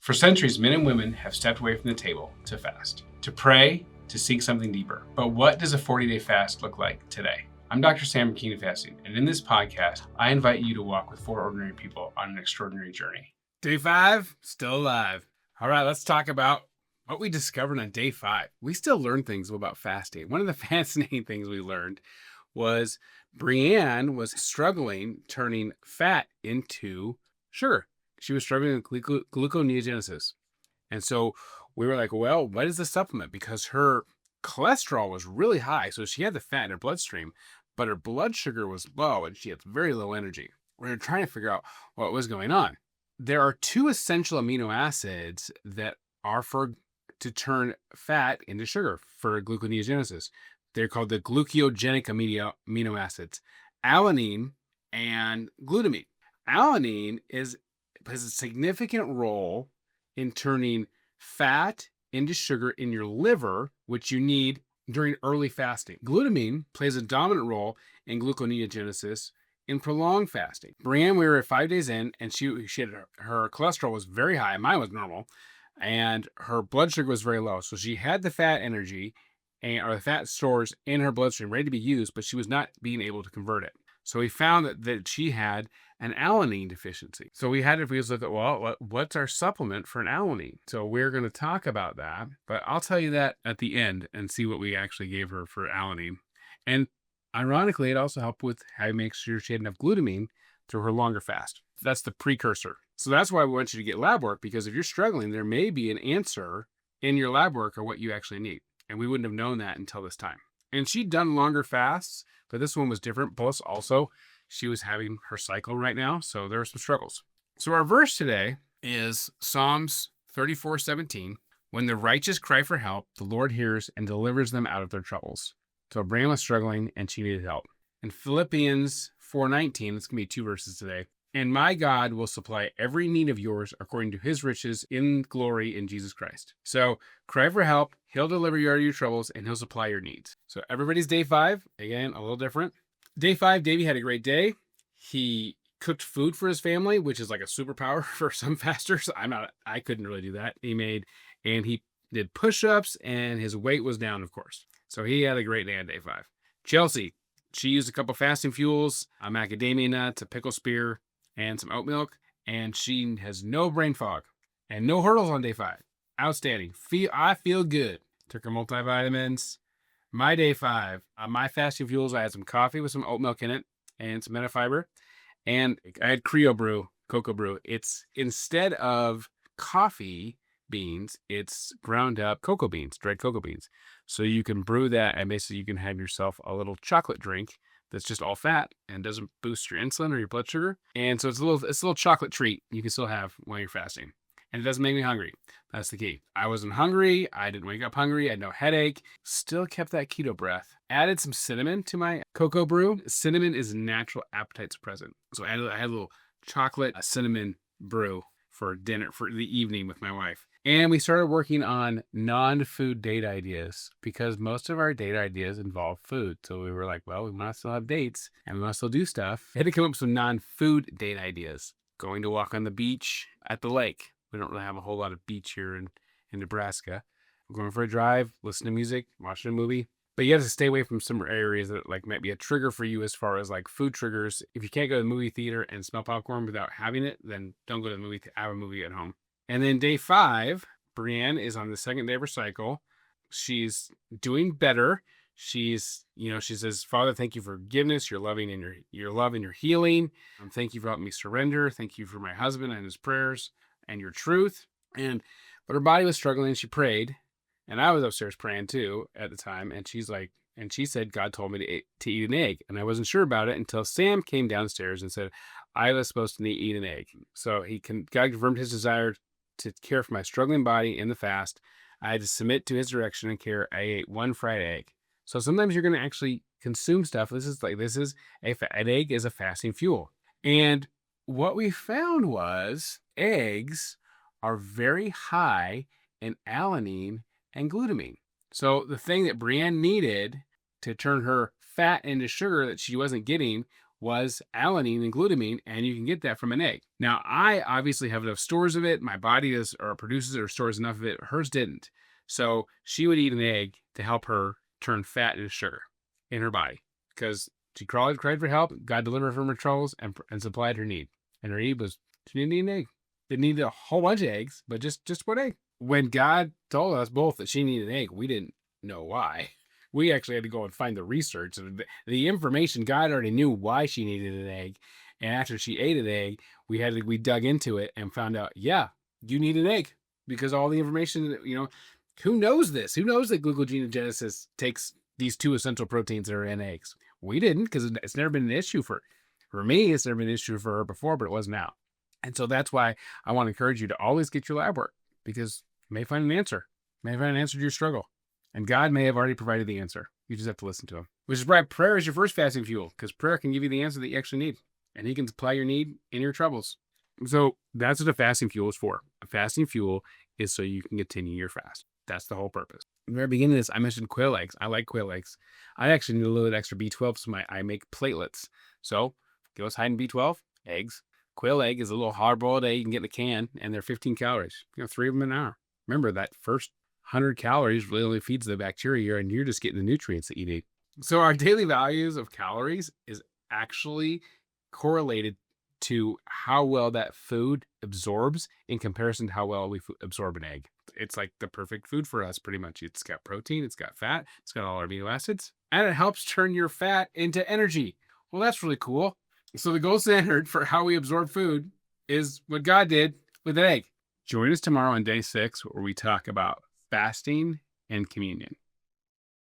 For centuries, men and women have stepped away from the table to fast, to pray, to seek something deeper. But what does a 40-day fast look like today? I'm Dr. Sam King of Fasting, and in this podcast, I invite you to walk with four ordinary people on an extraordinary journey. Day 5, still alive. All right, let's talk about what we discovered on day 5. We still learn things about fasting. One of the fascinating things we learned was Brienne was struggling turning fat into sugar. She was struggling with gluconeogenesis. And so we were like, well, what is the supplement? Because her cholesterol was really high. So she had the fat in her bloodstream, but her blood sugar was low and she had very low energy. We were trying to figure out what was going on. There are 2 essential amino acids that are to turn fat into sugar for gluconeogenesis. They're called the glucogenic amino acids, alanine and glutamine. Alanine has a significant role in turning fat into sugar in your liver, which you need during early fasting. Glutamine plays a dominant role in gluconeogenesis in prolonged fasting. Brienne, we were at 5 days in, and she had her cholesterol was very high. Mine was normal, and her blood sugar was very low. So she had the fat energy or the fat stores in her bloodstream ready to be used, but she was not being able to convert it. So we found that she had an alanine deficiency. So we look at, well, what's our supplement for an alanine? So we're going to talk about that, but I'll tell you that at the end and see what we actually gave her for alanine. And ironically, it also helped with how to make sure she had enough glutamine through her longer fast. That's the precursor. So that's why we want you to get lab work, because if you're struggling, there may be an answer in your lab work of what you actually need. And we wouldn't have known that until this time. And she'd done longer fasts, but this one was different. Plus, also, she was having her cycle right now, so there were some struggles. So our verse today is Psalms 34:17. When the righteous cry for help, the Lord hears and delivers them out of their troubles. So Brian was struggling and she needed help. In Philippians 4:19, it's going to be 2 verses today. And my God will supply every need of yours according to his riches in glory in Jesus Christ. So cry for help, he'll deliver you out of your troubles, and he'll supply your needs. So everybody's day 5, again, a little different. Day 5, Davey had a great day. He cooked food for his family, which is like a superpower for some fasters. I couldn't really do that. He did push-ups, and his weight was down, of course. So he had a great day on day 5. Chelsea, she used a couple fasting fuels, a macadamia nut, a pickle spear, and some oat milk, and she has no brain fog and no hurdles on day 5. Outstanding. I feel good. Took her multivitamins. My day 5, my fasting fuels, I had some coffee with some oat milk in it and some metafiber, and I had Creo brew, cocoa brew. It's instead of coffee beans, it's ground up cocoa beans, dried cocoa beans. So you can brew that, and basically you can have yourself a little chocolate drink that's just all fat and doesn't boost your insulin or your blood sugar. And so it's a little chocolate treat you can still have while you're fasting. And it doesn't make me hungry. That's the key. I wasn't hungry. I didn't wake up hungry. I had no headache. Still kept that keto breath. Added some cinnamon to my cocoa brew. Cinnamon is a natural appetite suppressant. So I had a little chocolate cinnamon brew for dinner, for the evening with my wife. And we started working on non-food date ideas, because most of our date ideas involve food. So we were like, well, we want to still have dates and we want to still do stuff. I had to come up with some non-food date ideas. Going to walk on the beach at the lake. We don't really have a whole lot of beach here in Nebraska. We're going for a drive, listen to music, watching a movie. But you have to stay away from some areas that like might be a trigger for you as far as like food triggers. If you can't go to the movie theater and smell popcorn without having it, then don't go to the movie to have a movie at home. And then day 5, Brienne is on the second day of her cycle. She's doing better. She says, Father, thank you for forgiveness, your loving and your love and your healing. Thank you for helping me surrender. Thank you for my husband and his prayers and your truth. But her body was struggling, and she prayed. And I was upstairs praying too at the time. And she said, God told me to eat an egg. And I wasn't sure about it until Sam came downstairs and said, I was supposed to eat an egg. So God confirmed his desire to care for my struggling body in the fast. I had to submit to his direction and care. I ate 1 fried egg. So sometimes you're going to actually consume stuff. An egg is a fasting fuel. And what we found was eggs are very high in alanine and glutamine. So the thing that Brienne needed to turn her fat into sugar that she wasn't getting was alanine and glutamine, and you can get that from an egg. Now, I obviously have enough stores of it. My body does, or produces or stores enough of it. Hers didn't. So she would eat an egg to help her turn fat into sugar in her body, because she cried for help. God delivered her from her troubles and supplied her need. And her need was, she didn't need an egg. Didn't need a whole bunch of eggs, but just one egg. When God told us both that she needed an egg, we didn't know why. We actually had to go and find the research. The information, God already knew why she needed an egg. And after she ate an egg, we dug into it and found out, yeah, you need an egg, because all the information, who knows this? Who knows that gluconeogenesis takes these two essential proteins that are in eggs? We didn't, because it's never been an issue for me. It's never been an issue for her before, but it was now. And so that's why I want to encourage you to always get your lab work, because you may find an answer. You may find an answer to your struggle. And God may have already provided the answer. You just have to listen to him. Which is why prayer is your first fasting fuel, because prayer can give you the answer that you actually need. And he can supply your need in your troubles. So that's what a fasting fuel is for. A fasting fuel is so you can continue your fast. That's the whole purpose. In the very beginning of this, I mentioned quail eggs. I like quail eggs. I actually need a little bit extra B12, so I make platelets. So go hide in B12, eggs. Quail egg is a little hard-boiled egg you can get in a can, and they're 15 calories. 3 of them an hour. Remember, that first 100 calories really only feeds the bacteria, and you're just getting the nutrients that you need. So our daily values of calories is actually correlated to how well that food absorbs in comparison to how well we absorb an egg. It's like the perfect food for us, pretty much. It's got protein, it's got fat, it's got all our amino acids, and it helps turn your fat into energy. Well, that's really cool. So the gold standard for how we absorb food is what God did with an egg. Join us tomorrow on day 6, where we talk about fasting and communion.